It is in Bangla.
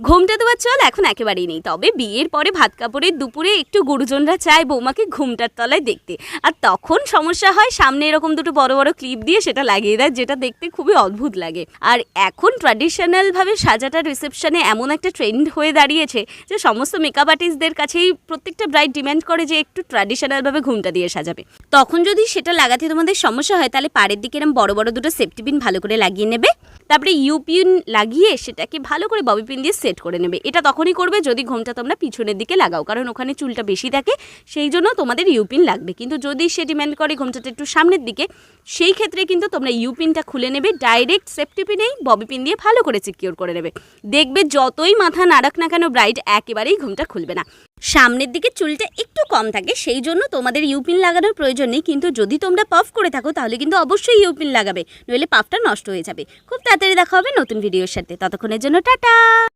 ঘুমটা দেওয়ার চল এখন একেবারেই নেই, তবে বিয়ের পরে ভাত কাপড়ের দুপুরে একটু গুরুজনরা চায় বৌমাকে ঘুমটার তলায় দেখতে, আর তখন সমস্যা হয় সামনে এরকম দুটো বড় বড় ক্লিপ দিয়ে সেটা লাগিয়ে দেয়, যেটা দেখতে খুবই অদ্ভুত লাগে। আর এখন ট্র্যাডিশনালভাবে সাজাটা রিসেপশনে এমন একটা ট্রেন্ড হয়ে দাঁড়িয়েছে যে সমস্ত মেকআপ আর্টিস্টদের কাছেই প্রত্যেকটা ব্রাইড ডিমান্ড করে যে একটু ট্র্যাডিশনালভাবে ঘুমটা দিয়ে সাজাবে। তখন যদি সেটা লাগাতে তোমাদের সমস্যা হয় তাহলে পাড়ের দিকে এরকম বড় বড় দুটো সেফটি পিন ভালো করে লাগিয়ে নেবে, তারপরে ইউপিন লাগিয়ে সেটাকে ভালো করে ববি পিন দিয়ে সেট করে নেবে। এটা তখনই করবে যদি ঘোমটা তোমরা পিছনের দিকে লাগাও, কারণ ওখানে চুলটা বেশি থাকে, সেই জন্য তোমাদের ইউপিন লাগবে। কিন্তু যদি সে ডিমান্ড করে ঘোমটাটা একটু সামনের দিকে, সেই ক্ষেত্রে কিন্তু তোমরা ইউপিনটা খুলে নেবে, ডাইরেক্ট সেফটি পিনেই ববি পিন দিয়ে ভালো করে সিকিউর করে নেবে। দেখবে যতই মাথা নাড়াক না কেন ব্রাইড একেবারেই ঘোমটা খুলবে না। সামনের দিকে চুলটা একটু কম থাকে, সেই জন্য তোমাদের ইউপিন লাগানোর প্রয়োজন নেই, কিন্তু যদি তোমরা পাফ করে থাকো তাহলে কিন্তু অবশ্যই ইউপিন লাগাবে, নইলে পাফটা নষ্ট হয়ে যাবে। খুব তাড়াতাড়ি দেখা হবে নতুন ভিডিওর সাথে, ততক্ষণের জন্য টাটা।